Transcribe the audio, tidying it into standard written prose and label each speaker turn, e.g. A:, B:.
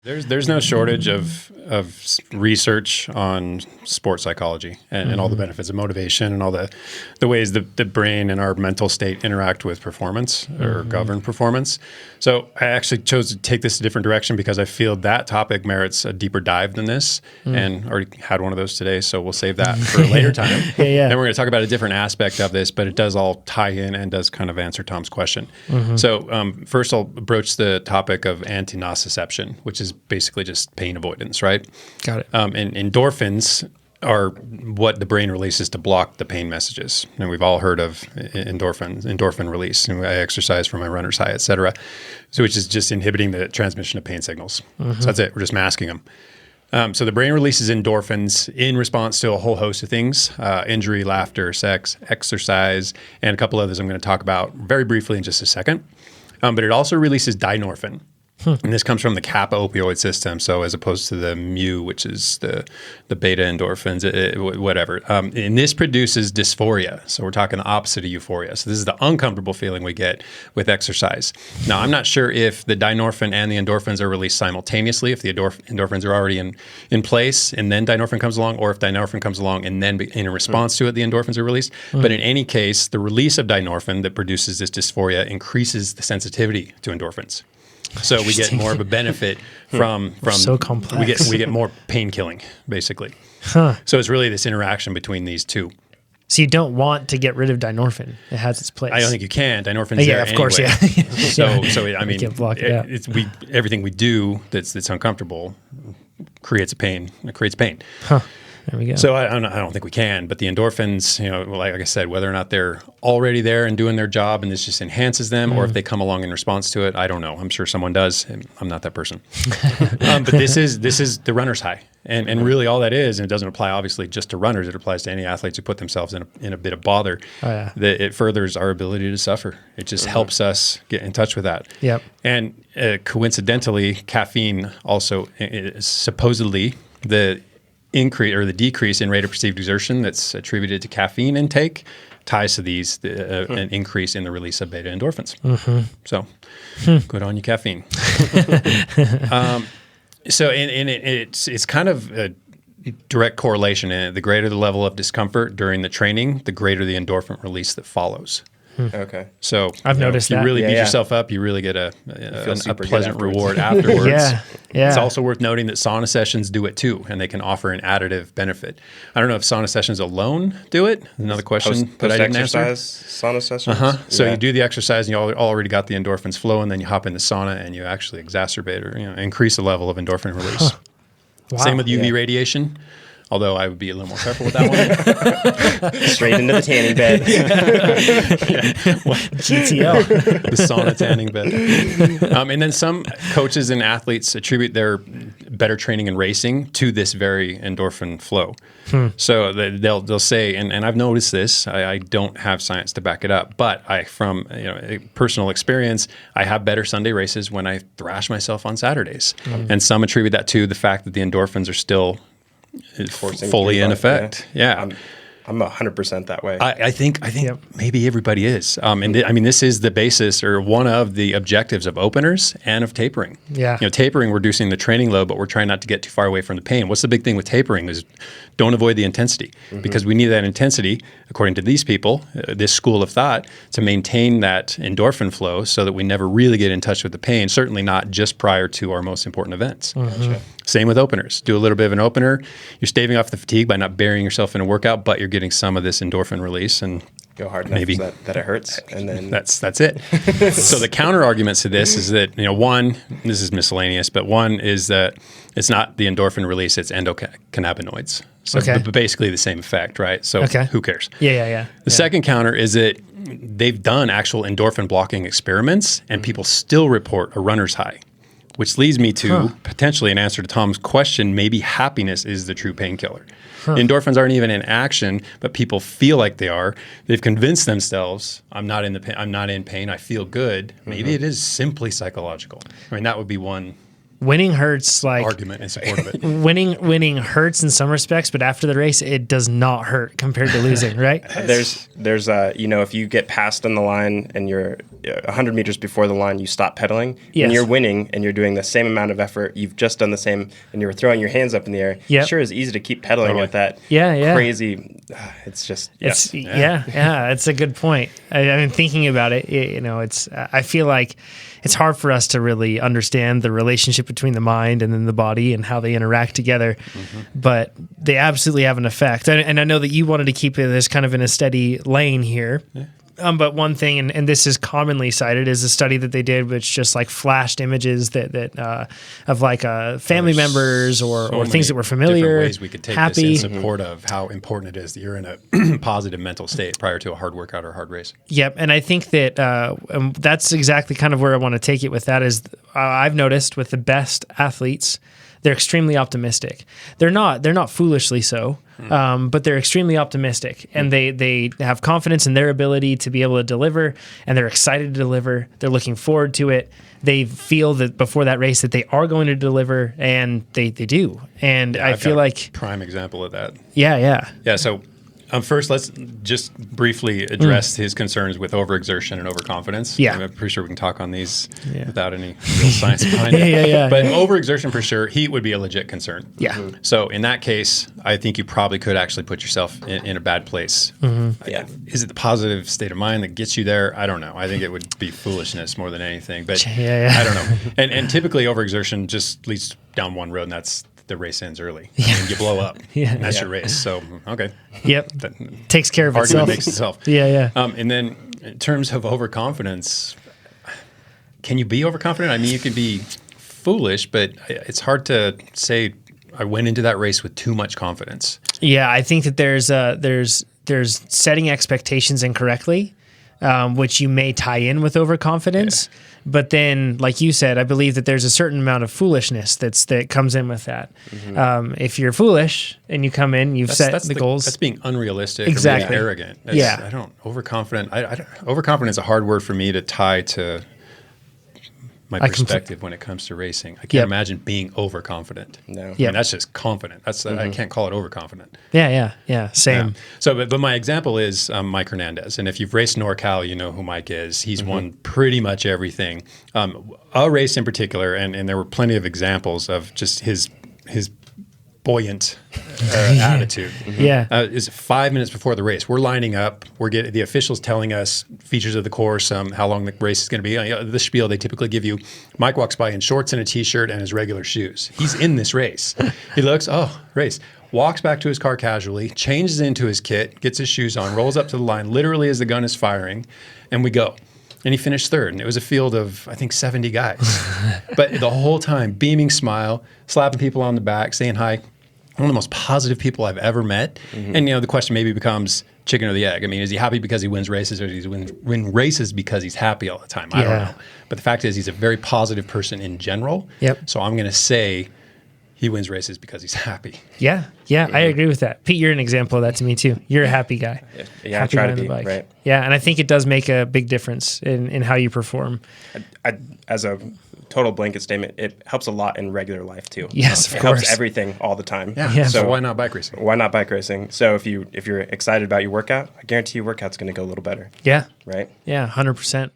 A: There's no shortage of research on sports psychology and all the benefits of motivation and all the ways the brain and our mental state interact with performance or govern performance. So I actually chose to take this a different direction because I feel that topic merits a deeper dive than this, and already had one of those today. So we'll save that for a later time. Then we're going to talk about a different aspect of this, but it does all tie in and does kind of answer Tom's question. So first I'll broach the topic of anti-nociception, which is basically just pain avoidance, right?
B: Got it.
A: And endorphins are what the brain releases to block the pain messages. And we've all heard of endorphin release. I exercise for my runner's high, et cetera. So which is just inhibiting the transmission of pain signals. So that's it. We're just masking them. So the brain releases endorphins in response to a whole host of things, injury, laughter, sex, exercise, and a couple others I'm going to talk about very briefly in just a second. But it also releases dynorphin. And this comes from the kappa opioid system. So as opposed to the mu, which is the beta endorphins, whatever. And this produces dysphoria. So we're talking the opposite of euphoria. So this is the uncomfortable feeling we get with exercise. Now, I'm not sure if the dynorphin and the endorphins are released simultaneously, if the endorphins are already in place and then dynorphin comes along, or if dynorphin comes along and then in response to it, the endorphins are released. But in any case, the release of dynorphin that produces this dysphoria increases the sensitivity to endorphins. So we get more of a benefit from
B: so complex.
A: We get more pain killing, basically. So it's really this interaction between these two.
B: So you don't want to get rid of dynorphin. It has its place.
A: I don't think you can. Dynorphin's there
B: of course,
A: anyway.
B: So
A: I mean,
B: you can't block it out.
A: Everything we do that's uncomfortable creates pain. It creates pain.
B: There we go.
A: So I don't think we can, but the endorphins, like I said, whether or not they're already there and doing their job and this just enhances them, or if they come along in response to it, I don't know. I'm sure someone does. And I'm not that person. But this is the runner's high. And really all that is, and it doesn't apply obviously just to runners, it applies to any athletes who put themselves in a bit of bother, that it furthers our ability to suffer. It just helps us get in touch with that.
B: Yep.
A: And coincidentally, caffeine also is supposedly the increase or the decrease in rate of perceived exertion that's attributed to caffeine intake ties to these an increase in the release of beta endorphins. So good on you, caffeine. So it's kind of a direct correlation. The greater the level of discomfort during the training, the greater the endorphin release that follows.
C: Okay.
A: So
B: I've noticed
A: if you
B: that.
A: really beat yourself up, you really get a pleasant reward afterwards.
B: Yeah.
A: It's also worth noting that sauna sessions do it too, and they can offer an additive benefit. I don't know if sauna sessions alone do it. Another question that I didn't answer.
C: Sauna sessions.
A: So you do the exercise, and you already got the endorphins flowing. Then you hop in the sauna, and you actually exacerbate or increase the level of endorphin release.
B: Wow.
A: Same with UV radiation. Although I would be a little more careful with that one.
C: Straight into the tanning bed.
B: GTO.
A: The sauna tanning bed. And then some coaches and athletes attribute their better training and racing to this very endorphin flow. So they'll say, and I've noticed this, I don't have science to back it up, but from personal experience, I have better Sunday races when I thrash myself on Saturdays. And some attribute that to the fact that the endorphins are still fully in effect. Yeah.
C: I'm 100% that way.
A: I think maybe everybody is. This is the basis or one of the objectives of openers and of tapering.
B: Yeah.
A: Tapering, reducing the training load, but we're trying not to get too far away from the pain. What's the big thing with tapering is don't avoid the intensity because we need that intensity, according to these people, this school of thought, to maintain that endorphin flow so that we never really get in touch with the pain, certainly not just prior to our most important events.
C: Gotcha.
A: Same with openers. Do a little bit of an opener. You're staving off the fatigue by not burying yourself in a workout, but you're getting some of this endorphin release and
C: go hard enough that it hurts, and then
A: that's it. So the counter arguments to this is that one, this is miscellaneous, but one is that it's not the endorphin release; it's endocannabinoids. So but basically the same effect, right? So who cares?
B: Yeah.
A: The second counter is that they've done actual endorphin blocking experiments, and people still report a runner's high. Which leads me to potentially an answer to Tom's question, maybe happiness is the true painkiller. Endorphins aren't even in action, but people feel like they are. They've convinced themselves, I'm not in pain, I feel good. Maybe it is simply psychological. That would be one
B: winning hurts like
A: argument in support of it.
B: Winning hurts in some respects, but after the race, it does not hurt compared to losing, right?
C: There's if you get passed on the line and you're 100 meters before the line, you stop pedaling,
B: Yes.
C: and you're winning, and you're doing the same amount of effort. You've just done the same, and you're throwing your hands up in the air.
B: Yep.
C: Sure is easy to keep pedaling at that crazy. It's just
B: It's it's a good point. I mean, thinking about it, it's. I feel like it's hard for us to really understand the relationship between the mind and then the body and how they interact together, but they absolutely have an effect. And I know that you wanted to keep it as kind of in a steady lane here. Yeah. But one thing, and this is commonly cited, is a study that they did, which just like flashed images that of like family members or things that were familiar.
A: Ways we could take
B: happy.
A: this in support of how important it is that you're in a positive mental state prior to a hard workout or hard race.
B: Yep, and I think that that's exactly kind of where I want to take it with that. Is I've noticed with the best athletes, they're extremely optimistic. They're not foolishly so. But they're extremely optimistic, and they have confidence in their ability to be able to deliver, and they're excited to deliver. They're looking forward to it. They feel that before that race that they are going to deliver, and they do. And I feel like
A: prime example of that.
B: Yeah.
A: So first, let's just briefly address his concerns with overexertion and overconfidence.
B: Yeah.
A: I'm pretty sure we can talk on these without any real science behind it.
B: Yeah.
A: But overexertion for sure, heat would be a legit concern.
B: Yeah.
A: So in that case, I think you probably could actually put yourself in a bad place.
C: Yeah.
A: Is it the positive state of mind that gets you there? I don't know. I think it would be foolishness more than anything. But I don't know. And typically overexertion just leads down one road, and that's the race ends early. I mean, you blow up. And that's your race. So, okay.
B: Yep. Takes care of
A: Argument
B: itself.
A: makes itself.
B: Yeah.
A: And then in terms of overconfidence, can you be overconfident? I mean, you can be foolish, but it's hard to say I went into that race with too much confidence.
B: Yeah, I think that there's setting expectations incorrectly, which you may tie in with overconfidence. Yeah. But then, like you said, I believe that there's a certain amount of foolishness that comes in with that. If you're foolish and you come in, you've set the goals.
A: That's being unrealistic
B: exactly.
A: or being arrogant.
B: I
A: don't overconfident. Overconfident is a hard word for me to tie to my perspective when it comes to racing. I can't imagine being overconfident.
C: No.
A: I mean, that's just confident. I can't call it overconfident.
B: Yeah. Same.
A: Yeah. So, but my example is Mike Hernandez. And if you've raced NorCal, you know who Mike is. He's won pretty much everything. A race in particular, and there were plenty of examples of just his buoyant attitude. Is 5 minutes before the race. We're lining up. We're getting the officials telling us features of the course, how long the race is going to be. The spiel they typically give you. Mike walks by in shorts and a t-shirt and his regular shoes. He's in this race. He looks, race. Walks back to his car casually, changes into his kit, gets his shoes on, rolls up to the line literally as the gun is firing, and we go. And he finished third. And it was a field of, I think, 70 guys. But the whole time, beaming smile, slapping people on the back, saying hi. One of the most positive people I've ever met. And, the question maybe becomes chicken or the egg. I mean, is he happy because he wins races, or does he win races because he's happy all the time? I don't know. But the fact is he's a very positive person in general. So I'm going to say he wins races because he's happy.
B: Yeah, I agree with that. Pete, you're an example of that to me too. You're a happy guy.
C: Yeah,
B: happy
C: I try
B: guy
C: to be,
B: bike.
C: right.
B: Yeah, and I think it does make a big difference in how you perform.
C: As a total blanket statement, it helps a lot in regular life too.
B: Yes,
C: it
B: of course.
C: helps everything all the time.
B: Yeah.
A: So why not bike racing?
C: Why not bike racing? So if you're excited about your workout, I guarantee your workout's going to go a little better.
B: Yeah.
C: Right?
B: Yeah, 100%.